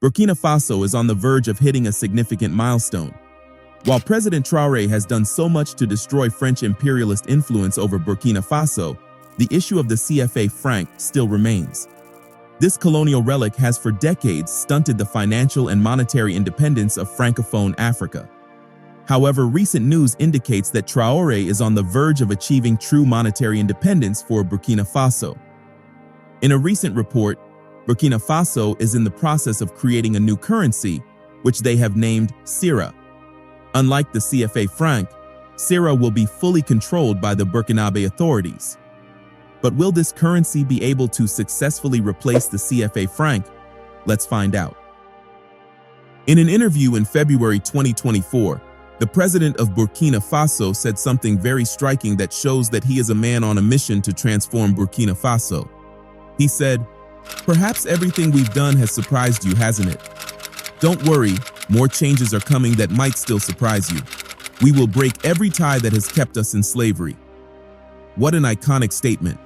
Burkina Faso is on the verge of hitting a significant milestone. While President Traore has done so much to destroy French imperialist influence over Burkina Faso, the issue of the CFA Franc still remains. This colonial relic has for decades stunted the financial and monetary independence of Francophone Africa. However, recent news indicates that Traore is on the verge of achieving true monetary independence for Burkina Faso. In a recent report, Burkina Faso is in the process of creating a new currency, which they have named Sira. Unlike the CFA Franc, Sira will be fully controlled by the Burkinabe authorities. But will this currency be able to successfully replace the CFA Franc? Let's find out. In an interview in February 2024, the president of Burkina Faso said something very striking that shows that he is a man on a mission to transform Burkina Faso. He said, "Perhaps everything we've done has surprised you, hasn't it? Don't worry, more changes are coming that might still surprise you. We will break every tie that has kept us in slavery." What an iconic statement.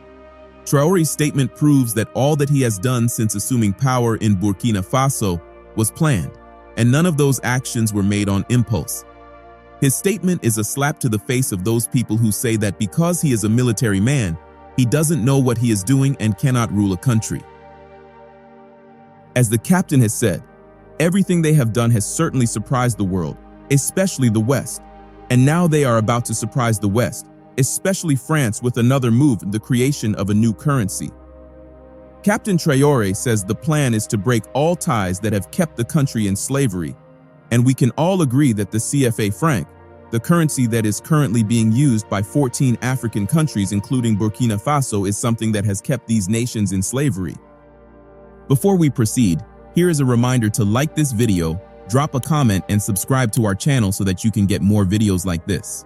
Traore's statement proves that all that he has done since assuming power in Burkina Faso was planned, and none of those actions were made on impulse. His statement is a slap to the face of those people who say that because he is a military man, he doesn't know what he is doing and cannot rule a country. As the captain has said, everything they have done has certainly surprised the world, especially the West. And now they are about to surprise the West, especially France, with another move, the creation of a new currency. Captain Traore says the plan is to break all ties that have kept the country in slavery, and we can all agree that the CFA Franc, the currency that is currently being used by 14 African countries including Burkina Faso, is something that has kept these nations in slavery. Before we proceed, here is a reminder to like this video, drop a comment, and subscribe to our channel so that you can get more videos like this.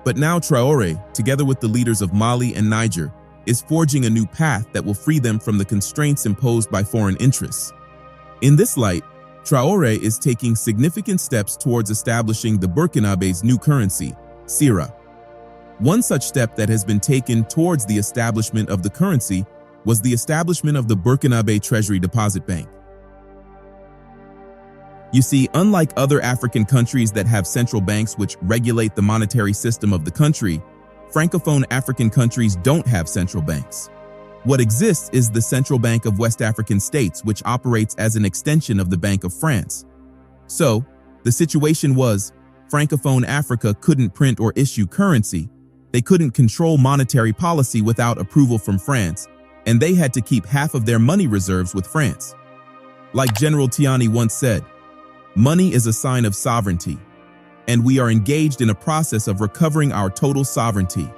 But now Traore, together with the leaders of Mali and Niger, is forging a new path that will free them from the constraints imposed by foreign interests. In this light, Traore is taking significant steps towards establishing the Burkinabe's new currency, Sira. One such step that has been taken towards the establishment of the currency was the establishment of the Burkinabe Treasury Deposit Bank. You see, unlike other African countries that have central banks which regulate the monetary system of the country, Francophone African countries don't have central banks. What exists is the Central Bank of West African States, which operates as an extension of the Bank of France. So, the situation was, Francophone Africa couldn't print or issue currency, they couldn't control monetary policy without approval from France, and they had to keep half of their money reserves with France. Like General Tiani once said, "Money is a sign of sovereignty, and we are engaged in a process of recovering our total sovereignty.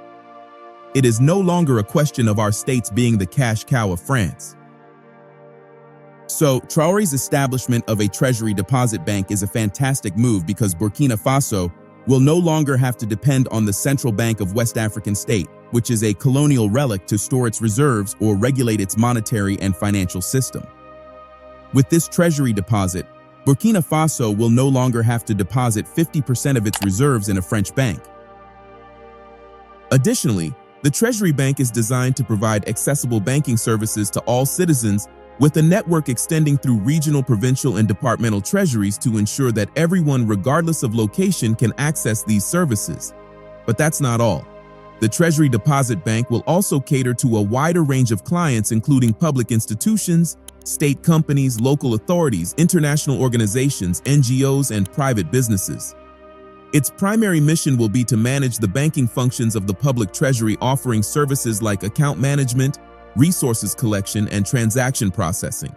It is no longer a question of our states being the cash cow of France." So, Traore's establishment of a treasury deposit bank is a fantastic move because Burkina Faso will no longer have to depend on the Central Bank of West African State, which is a colonial relic, to store its reserves or regulate its monetary and financial system. With this treasury deposit, Burkina Faso will no longer have to deposit 50% of its reserves in a French bank. Additionally, the Treasury Bank is designed to provide accessible banking services to all citizens, with a network extending through regional, provincial, and departmental treasuries to ensure that everyone, regardless of location, can access these services. But that's not all. The Treasury Deposit Bank will also cater to a wider range of clients, including public institutions, state companies, local authorities, international organizations, NGOs, and private businesses. Its primary mission will be to manage the banking functions of the public treasury, offering services like account management, resources collection, and transaction processing.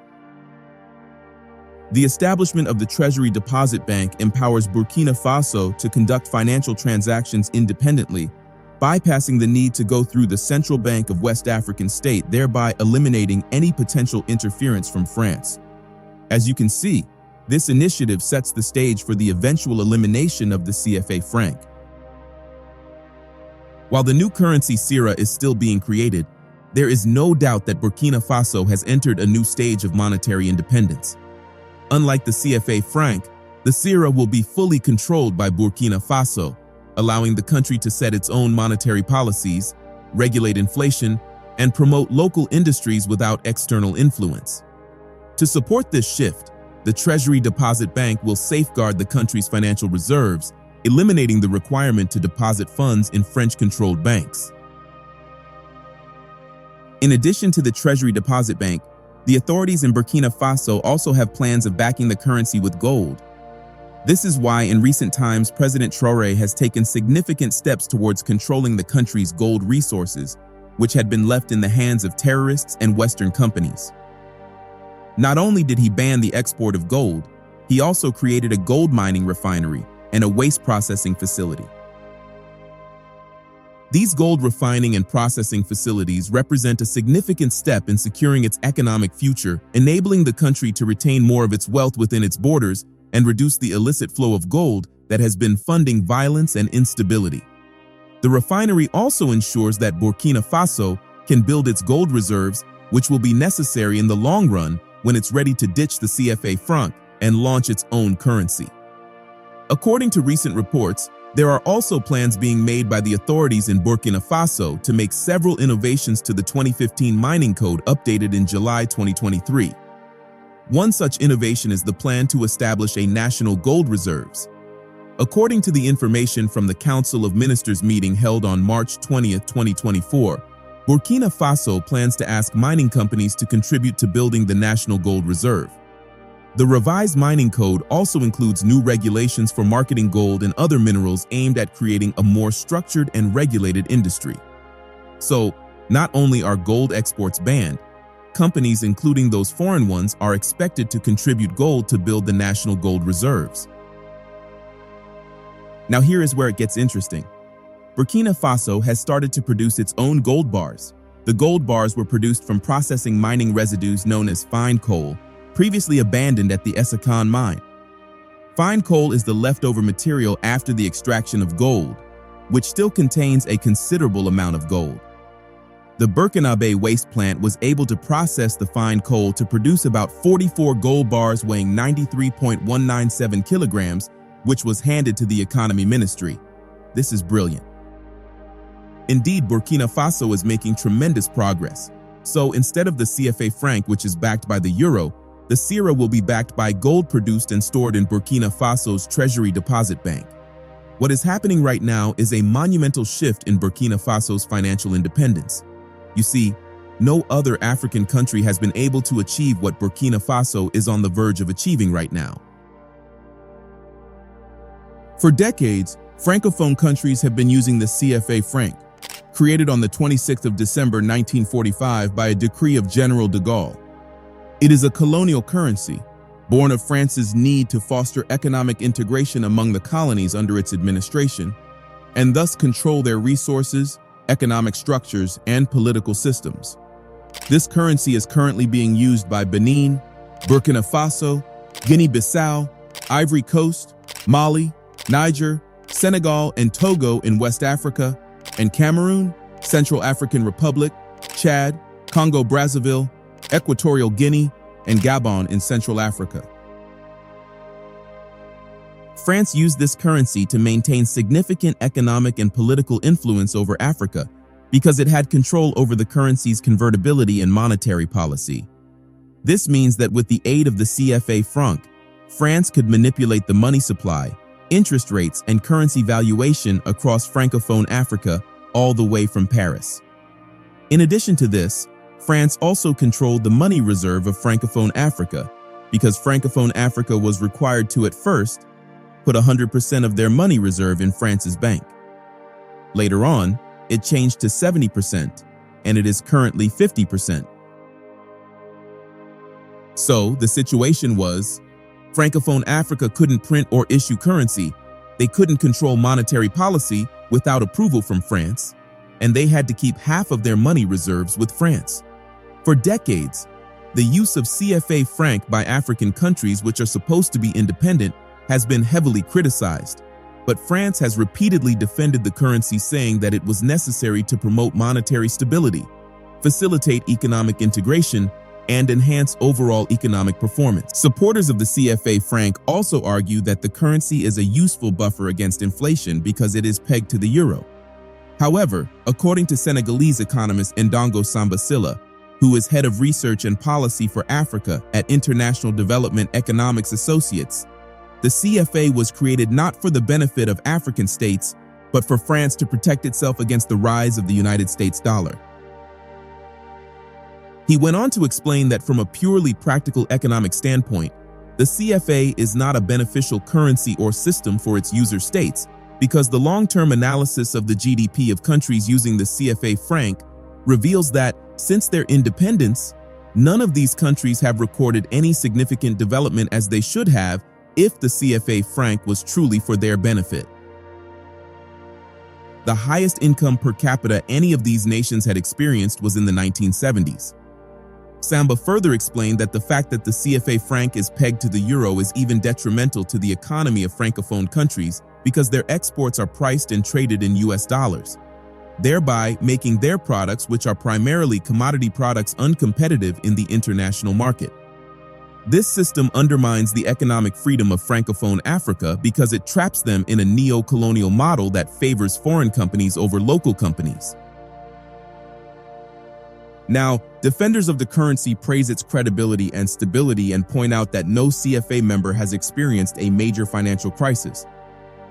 The establishment of the Treasury Deposit Bank empowers Burkina Faso to conduct financial transactions independently, bypassing the need to go through the Central Bank of West African State, thereby eliminating any potential interference from France. As you can see, this initiative sets the stage for the eventual elimination of the CFA Franc. While the new currency Sira is still being created, there is no doubt that Burkina Faso has entered a new stage of monetary independence. Unlike the CFA Franc, the Sira will be fully controlled by Burkina Faso, allowing the country to set its own monetary policies, regulate inflation, and promote local industries without external influence. To support this shift, the Treasury Deposit Bank will safeguard the country's financial reserves, eliminating the requirement to deposit funds in French-controlled banks. In addition to the Treasury Deposit Bank, the authorities in Burkina Faso also have plans of backing the currency with gold. This is why in recent times President Traore has taken significant steps towards controlling the country's gold resources, which had been left in the hands of terrorists and Western companies. Not only did he ban the export of gold, he also created a gold mining refinery and a waste processing facility. These gold refining and processing facilities represent a significant step in securing its economic future, enabling the country to retain more of its wealth within its borders and reduce the illicit flow of gold that has been funding violence and instability. The refinery also ensures that Burkina Faso can build its gold reserves, which will be necessary in the long run when it's ready to ditch the CFA Franc and launch its own currency. According to recent reports, there are also plans being made by the authorities in Burkina Faso to make several innovations to the 2015 mining code updated in July 2023. One such innovation is the plan to establish a national gold reserves. According to the information from the Council of Ministers meeting held on March 20, 2024, Burkina Faso plans to ask mining companies to contribute to building the National Gold Reserve. The revised mining code also includes new regulations for marketing gold and other minerals aimed at creating a more structured and regulated industry. So, not only are gold exports banned, companies, including those foreign ones, are expected to contribute gold to build the national gold reserves. Now here is where it gets interesting. Burkina Faso has started to produce its own gold bars. The gold bars were produced from processing mining residues known as fine coal, previously abandoned at the Essakane mine. Fine coal is the leftover material after the extraction of gold, which still contains a considerable amount of gold. The Burkinabe waste plant was able to process the fine coal to produce about 44 gold bars weighing 93.197 kilograms, which was handed to the Economy Ministry. This is brilliant. Indeed, Burkina Faso is making tremendous progress. So instead of the CFA Franc, which is backed by the euro, the Sira will be backed by gold produced and stored in Burkina Faso's Treasury Deposit Bank. What is happening right now is a monumental shift in Burkina Faso's financial independence. You see, no other African country has been able to achieve what Burkina Faso is on the verge of achieving right now. For decades, Francophone countries have been using the CFA Franc, created on the 26th of December 1945 by a decree of General de Gaulle. It is a colonial currency, born of France's need to foster economic integration among the colonies under its administration, and thus control their resources, economic structures, and political systems. This currency is currently being used by Benin, Burkina Faso, Guinea-Bissau, Ivory Coast, Mali, Niger, Senegal, and Togo in West Africa, and Cameroon, Central African Republic, Chad, Congo-Brazzaville, Equatorial Guinea, and Gabon in Central Africa. France used this currency to maintain significant economic and political influence over Africa because it had control over the currency's convertibility and monetary policy. This means that with the aid of the CFA Franc, France could manipulate the money supply, interest rates, and currency valuation across Francophone Africa all the way from Paris. In addition to this, France also controlled the money reserve of Francophone Africa because Francophone Africa was required to at first put 100% of their money reserve in France's bank. Later on, it changed to 70%, and it is currently 50%. So the situation was, Francophone Africa couldn't print or issue currency, they couldn't control monetary policy without approval from France, and they had to keep half of their money reserves with France. For decades, the use of CFA Franc by African countries which are supposed to be independent has been heavily criticized, but France has repeatedly defended the currency, saying that it was necessary to promote monetary stability, facilitate economic integration, and enhance overall economic performance. Supporters of the CFA Franc also argue that the currency is a useful buffer against inflation because it is pegged to the euro. However, according to Senegalese economist Ndongo Sambasila, who is head of research and policy for Africa at International Development Economics Associates. The CFA was created not for the benefit of African states, but for France to protect itself against the rise of the United States dollar. He went on to explain that from a purely practical economic standpoint, the CFA is not a beneficial currency or system for its user states, because the long-term analysis of the GDP of countries using the CFA franc reveals that, since their independence, none of these countries have recorded any significant development as they should have if the CFA franc was truly for their benefit. The highest income per capita any of these nations had experienced was in the 1970s. Samba further explained that the fact that the CFA franc is pegged to the euro is even detrimental to the economy of Francophone countries because their exports are priced and traded in US dollars, thereby making their products, which are primarily commodity products, uncompetitive in the international market. This system undermines the economic freedom of Francophone Africa because it traps them in a neo-colonial model that favors foreign companies over local companies. Now, defenders of the currency praise its credibility and stability and point out that no CFA member has experienced a major financial crisis.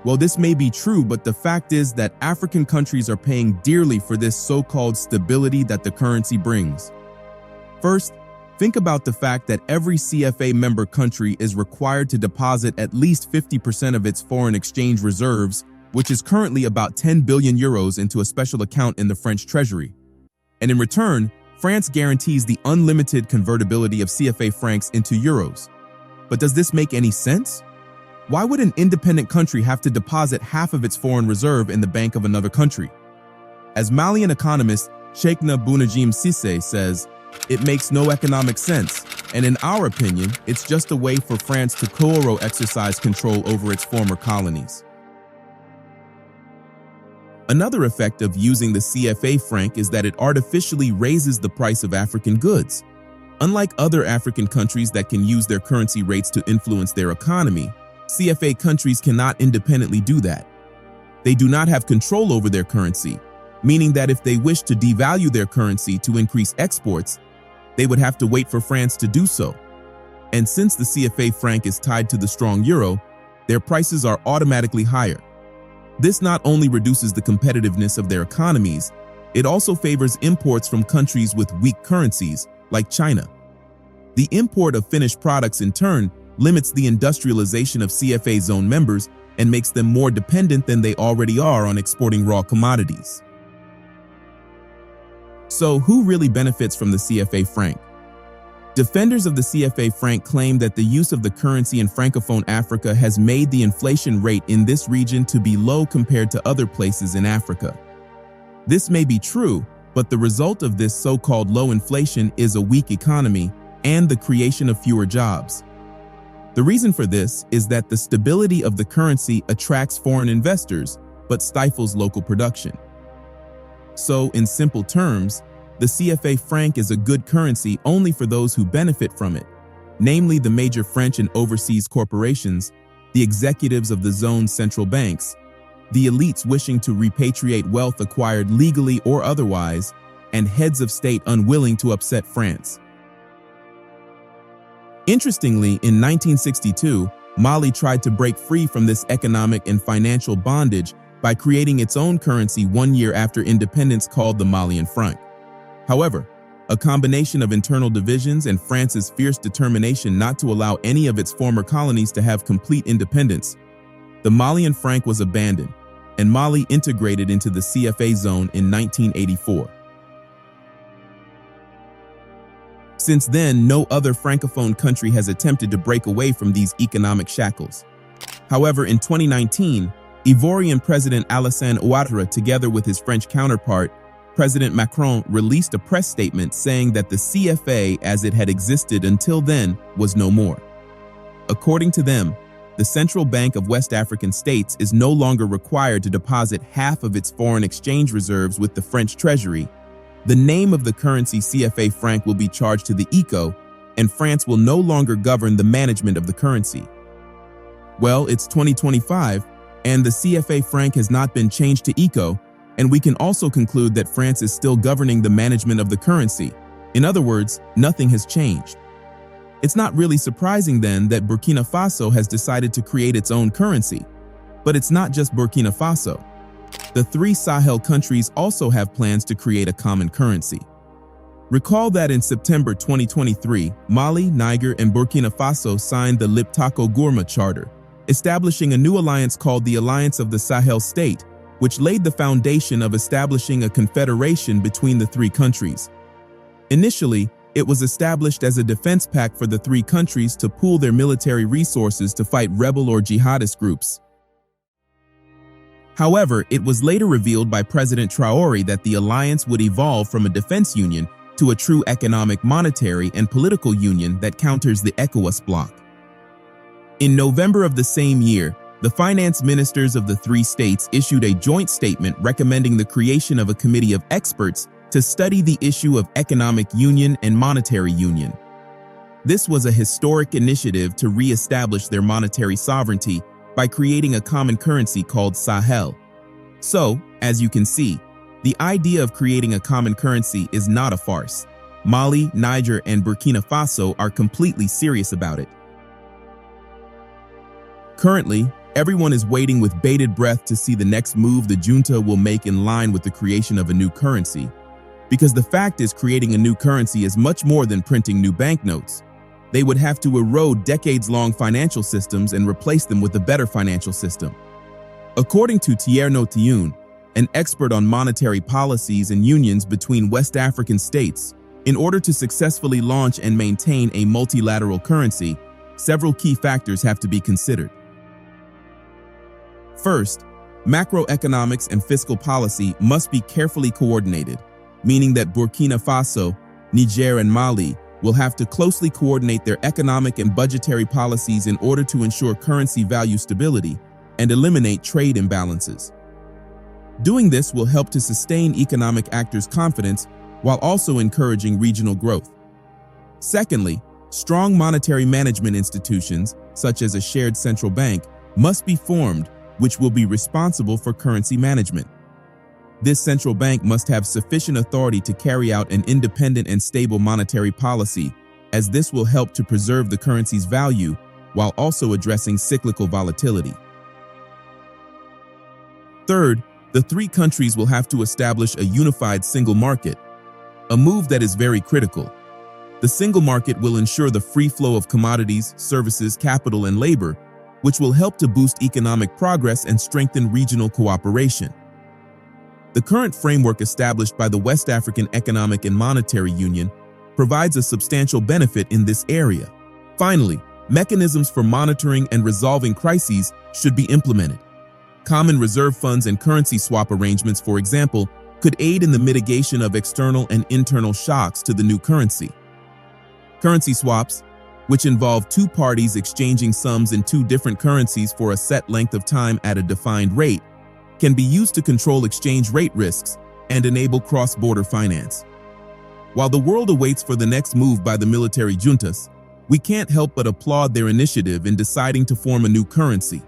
Well, this may be true, but the fact is that African countries are paying dearly for this so-called stability that the currency brings. First, think about the fact that every CFA member country is required to deposit at least 50% of its foreign exchange reserves, which is currently about 10 billion euros, into a special account in the French treasury. And in return, France guarantees the unlimited convertibility of CFA francs into euros. But does this make any sense? Why would an independent country have to deposit half of its foreign reserve in the bank of another country? As Malian economist Cheikhna Bounedjim Cissé says, it makes no economic sense, and in our opinion, it's just a way for France to exercise control over its former colonies. Another effect of using the CFA franc is that it artificially raises the price of African goods. Unlike other African countries that can use their currency rates to influence their economy, CFA countries cannot independently do that. They do not have control over their currency, meaning that if they wish to devalue their currency to increase exports, they would have to wait for France to do so. And since the CFA franc is tied to the strong euro, their prices are automatically higher. This not only reduces the competitiveness of their economies, it also favors imports from countries with weak currencies, like China. The import of finished products, in turn, limits the industrialization of CFA zone members and makes them more dependent than they already are on exporting raw commodities. So, who really benefits from the CFA franc? Defenders of the CFA franc claim that the use of the currency in Francophone Africa has made the inflation rate in this region to be low compared to other places in Africa. This may be true, but the result of this so-called low inflation is a weak economy and the creation of fewer jobs. The reason for this is that the stability of the currency attracts foreign investors, but stifles local production. So, in simple terms, the CFA franc is a good currency only for those who benefit from it, namely the major French and overseas corporations, the executives of the zone's central banks, the elites wishing to repatriate wealth acquired legally or otherwise, and heads of state unwilling to upset France. Interestingly, in 1962, Mali tried to break free from this economic and financial bondage by creating its own currency 1 year after independence called the Malian franc. However, a combination of internal divisions and France's fierce determination not to allow any of its former colonies to have complete independence, the Malian franc was abandoned, and Mali integrated into the CFA zone in 1984. Since then, no other Francophone country has attempted to break away from these economic shackles. However, in 2019, Ivorian President Alassane Ouattara, together with his French counterpart, President Macron, released a press statement saying that the CFA, as it had existed until then, was no more. According to them, the Central Bank of West African states is no longer required to deposit half of its foreign exchange reserves with the French Treasury. The name of the currency CFA franc will be charged to the ECO, and France will no longer govern the management of the currency. Well, it's 2025, and the CFA franc has not been changed to ECO, and we can also conclude that France is still governing the management of the currency, In other words, nothing has changed. It's not really surprising then that Burkina Faso has decided to create its own currency. But it's not just Burkina Faso. The 3 Sahel countries also have plans to create a common currency. Recall that in September 2023, Mali, Niger, and Burkina Faso signed the Liptako-Gourma Charter, establishing a new alliance called the Alliance of the Sahel State, which laid the foundation of establishing a confederation between the 3 countries. Initially, it was established as a defense pact for the 3 countries to pool their military resources to fight rebel or jihadist groups. However, it was later revealed by President Traore that the alliance would evolve from a defense union to a true economic, monetary, and political union that counters the ECOWAS bloc. In November of the same year, the finance ministers of the 3 states issued a joint statement recommending the creation of a committee of experts to study the issue of economic union and monetary union. This was a historic initiative to re-establish their monetary sovereignty by creating a common currency called Sahel. So, as you can see, the idea of creating a common currency is not a farce. Mali, Niger, and Burkina Faso are completely serious about it. Currently, everyone is waiting with bated breath to see the next move the junta will make in line with the creation of a new currency. Because the fact is, creating a new currency is much more than printing new banknotes. They would have to erode decades-long financial systems and replace them with a better financial system. According to Tierno Tioun, an expert on monetary policies and unions between West African states, in order to successfully launch and maintain a multilateral currency, several key factors have to be considered. First, macroeconomics and fiscal policy must be carefully coordinated, meaning that Burkina Faso, Niger, and Mali will have to closely coordinate their economic and budgetary policies in order to ensure currency value stability and eliminate trade imbalances. Doing this will help to sustain economic actors' confidence while also encouraging regional growth. Secondly, strong monetary management institutions, such as a shared central bank, must be formed, which will be responsible for currency management. This central bank must have sufficient authority to carry out an independent and stable monetary policy, as this will help to preserve the currency's value while also addressing cyclical volatility. Third, the 3 countries will have to establish a unified single market, a move that is very critical. The single market will ensure the free flow of commodities, services, capital, and labor, which will help to boost economic progress and strengthen regional cooperation. The current framework established by the West African Economic and Monetary Union provides a substantial benefit in this area. Finally, mechanisms for monitoring and resolving crises should be implemented. Common reserve funds and currency swap arrangements, for example, could aid in the mitigation of external and internal shocks to the new currency. Currency swaps, which involve 2 parties exchanging sums in 2 different currencies for a set length of time at a defined rate, can be used to control exchange rate risks and enable cross-border finance. While the world awaits for the next move by the military juntas, we can't help but applaud their initiative in deciding to form a new currency.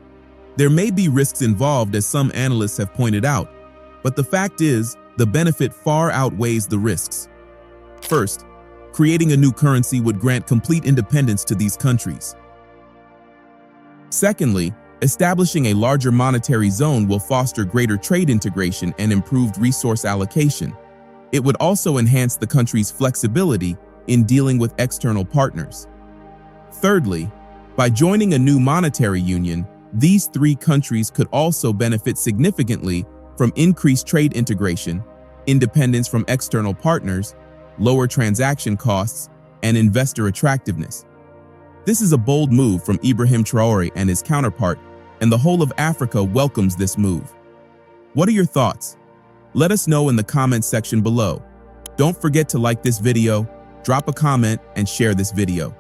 There may be risks involved, as some analysts have pointed out, but the fact is, the benefit far outweighs the risks. First, creating a new currency would grant complete independence to these countries. Secondly, establishing a larger monetary zone will foster greater trade integration and improved resource allocation. It would also enhance the country's flexibility in dealing with external partners. Thirdly, by joining a new monetary union, these 3 countries could also benefit significantly from increased trade integration, independence from external partners, lower transaction costs, and investor attractiveness. This is a bold move from Ibrahim Traore and his counterpart, and the whole of Africa welcomes this move. What are your thoughts? Let us know in the comments section below. Don't forget to like this video, drop a comment, and share this video.